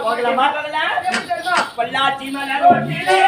போகலாமா? பொள்ளாச்சி மலர் ரோட்டிலே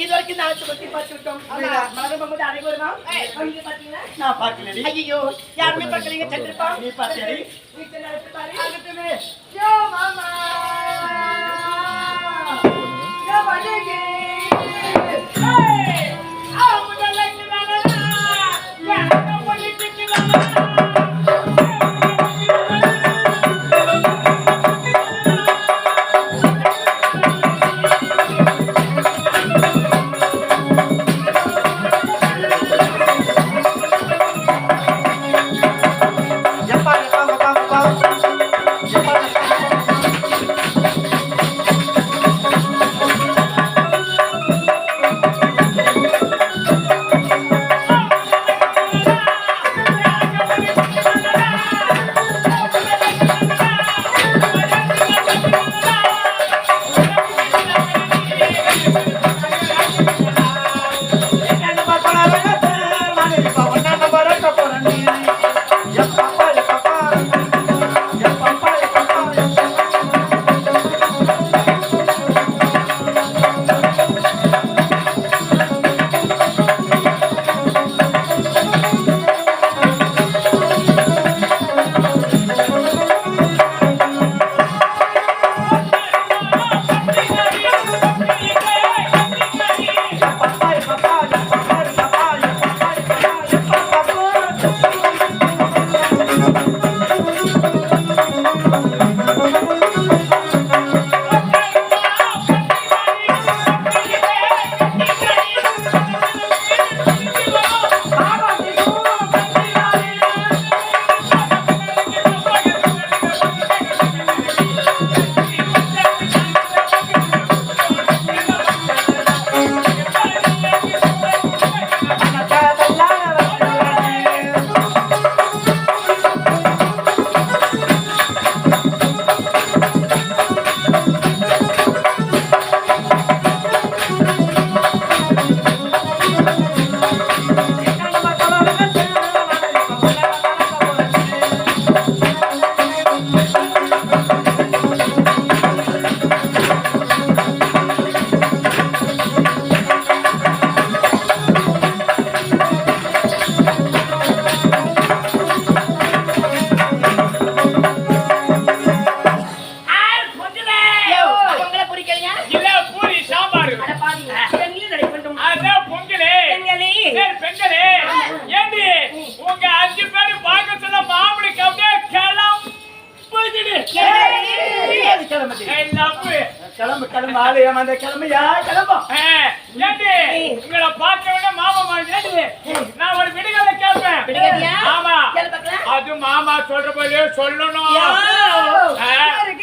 இது வரைக்கும் நாளை பத்தி பார்த்து விட்டோம். மலரும் போது அனைவரும் அங்கே பாத்தீங்களா? நான் பார்க்கலடி. ஐயோ யாருமே பார்க்கலீங்க. சந்திரப்பா நீ பார்த்தியாடி? வீட்டுல எடுத்து பாரு. ஆகட்டுமே. யோ மாமா யோ மஜேகே ஏய் ஆமுதல்ல கிரானா யாரோ பொலிட்டிக்கலாமா கிளம்பு கிளம்பு ஆளு ஏமாந்த கிளம்பியா கிளம்பும். உங்களை பார்க்க மாமா மாதிரி நான் ஒரு விடுதலை கேட்பேன். ஆமா அது மாமா சொல்ற போதே சொல்லணும்.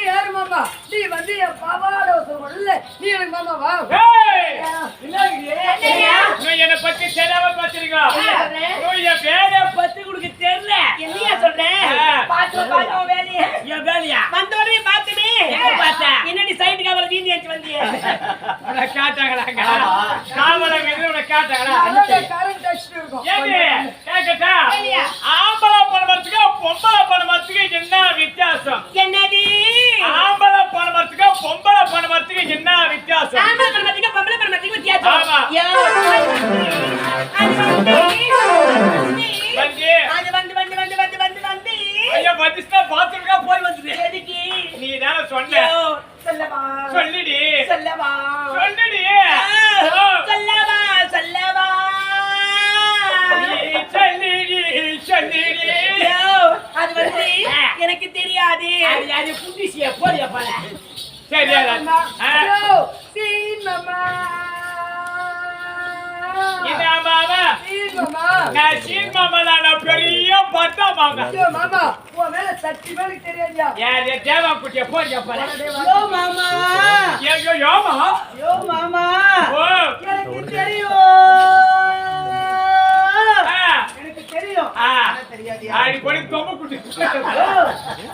யாரு மாமா நீ வந்து என் பாவாட சொல்லல நீ எனக்கு மாமாவா? என்ன பத்தி தெரியாம பாத்துருக்கா வேலைய பத்தி கொடுக்க தெரியல. என்னையா சொல்றேன்? பாத்து பாத்து வேலைய என் வேலையா வந்தோடனே பாத்துமே பார்த்தா என்னடி சைடு கவலை வீணி ஏத்தி வந்தியே கேட்டாங்களாங்க காவலங்க உன கேட்டாங்களா? கேட்கட்டா ஆம்பளை பணமரத்துக்கு பொம்பளை பணமரத்துக்கு என்ன வித்தியாசம்? என்னது ஆம்பளை பணமரத்துக்கு பொம்பளை பணமரத்துக்கு என்ன வித்தியாசம்? ஆம்பளை பணமரத்துக்கு பொம்பளை பணமரத்துக்கு வித்தியாசம். ஆமா. அது வந்து வந்து வந்து வந்து வந்து வந்து ஐயா வந்துச்சுன்னா பாத்ரூம்க்கா போய் வந்துடு. எதுக்கு நீ தானே சொன்ன. சொல்லவா சொல்லிடி சொல்லவா சொல்லிடி சொல்லவா சொல்லவா சொல்லிடி சொல்லிடி. அது வந்து எனக்கு தெரியாது. அது புண்டிசிய போறியா போல. சரியா இதா மாமா நான் சீன் மாமா நான் பெரிய பட்டா மாமா. மாமா உன் மேல சக்தி மேல தெரியாதியா? யார் தேவா குட்டிய போறியா போல. யோ மாமா ஐயோ யோமா யோ மாமா ஓ எனக்கு தெரியும் எனக்கு தெரியும் தெரியாதியா? ஆடி போடி தொம்ப குட்டி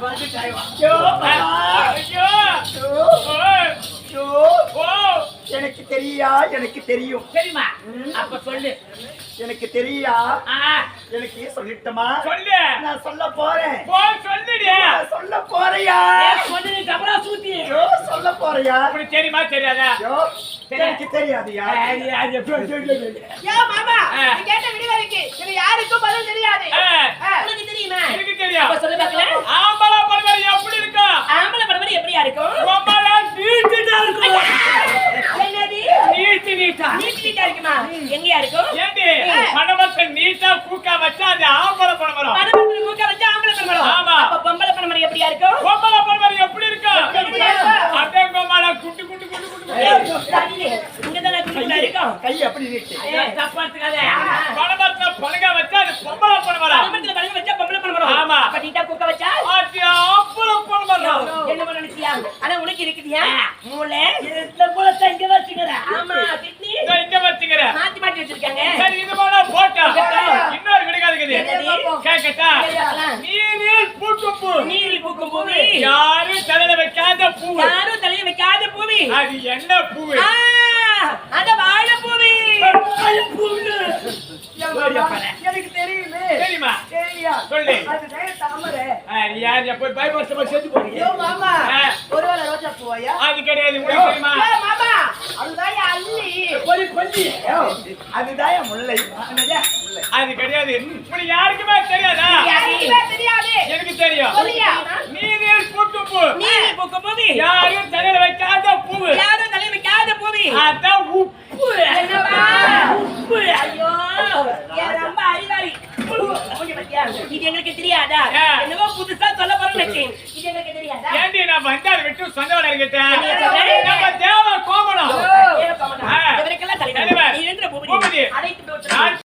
வந்து டைவா யோ ஐயோ யோ எனக்கு தெரியா எனக்கு தெரியும். சரிம்மா அப்ப சொல்லு. எனக்கு தெரியா? ஆ, எனக்கு சொல்லட்டுமா? சொல்லு. நான் சொல்ல போறேன். போ சொல்லுடி. நான் சொல்ல போறியா? சொல்லு கபரா சூத்தி. ஐயோ, சொல்ல போறியா? உனக்கு தெரியுமா தெரியாதா? ஐயோ, எனக்கு தெரியாதுயா. யா மாமா நீ கேட்ட விடுதலைக்கு இது யாருக்கும் பதில் தெரியாது. உனக்கு தெரியுமா? எனக்கு தெரியும். அப்ப சொல்லு பார்க்கலாம். ஆம்பளை பரம்பரை எப்படி இருக்கும்? ஆம்பளை பரம்பரை எப்படியா இருக்கும்? ரொம்பலா நீட்டா இருக்கும். என்னது? நீட்டா இருக்குமா? எங்கயா இருக்கும்? ஏண்டி மணமக்கள் நீட்டா கூக்கா வச்சா அது ஆம்பளை பரம்பரை. மணமக்கள் கூக்கா வச்சா ஆம்பளை பரம்பரை. ஆமா. அப்ப பொம்பளை பரம்பரை எப்படியா இருக்கும்? பொம்பளை பரம்பரை எப்படி இருக்கும்? அப்படியே பொம்பளை குட்டு குட்டு குட்டு குட்டு. இங்கதான குட்டு இருக்கும். கை அப்படி நீட்டு. தப்பாத்துக்காத. மணமக்கள் பலகா வச்சா அது பொம்பளை பரம்பரை. மணமக்கள் பலகா வச்சா பொம்பளை பரம்பரை. ஆமா. அப்ப நீட்டா கூக்கா வச்சா அது ஆம்பளை பரம்பரை. என்ன பண்ண நினைச்சியா? ஆனா உனக்கு இருக்குதியா? மூளை இந்த மூளை இங்க வச்சிங்கற. ஆமா கிட்னி இங்க வச்சிங்கற. மாத்தி மாத்தி வச்சிருக்காங்க. சரி இது போல போட்டா. இன்னொரு விடுகாது இருக்குது. கேக்கட்டா? நீரில் பூக்கும் பூ. நீரில் பூக்கும் பூவி. யாரும் தலையில வைக்காத பூ. யாரும் தலையில வைக்காத பூவி. அது என்ன பூ? அத வாழை பூவி. வாழை பூ. எனக்கு தெரியுமே. தெரியுமா? தெரியா. சொல்லு. அது தாமரை. யார் போய் பைபாஸ்ல செஞ்சு போறீங்க? ஐயோ மாமா ஒருவேளை ரோஜா பூவையா? அது கிடையாது. உனக்கு தெரியுமா? மாமா அதுதான் அள்ளி. ஒரு கொல்லி. அதுதான் முல்லை. அது கிடையாது. உனக்கு யாருக்குமே தெரியாதா? யாருக்குமே தெரியாது. எனக்கு தெரியும். சொல்லியா? நீரில் பூக்கும் பூ. நீரில் பூக்கும் பூவி. யாரும் தலையில வைக்காத பூ. யாரும் தலையில வைக்காத பூவி. அதான் உப்பு. என்னப்பா? உப்பு. ஐயோ ஏன் ரொம்ப அறிவாளி. இது எங்களுக்கு தெரியாதா? என்னவோ புதுசா சொல்ல போறேன்னு இது எங்களுக்கு தெரியாதா? ஏண்டி நான் வந்தார் விட்டு சொந்தவன இருக்கேன். நம்ம தேவ கோமணம். இவருக்கெல்லாம் தலைவர். பூபதி. அழைத்து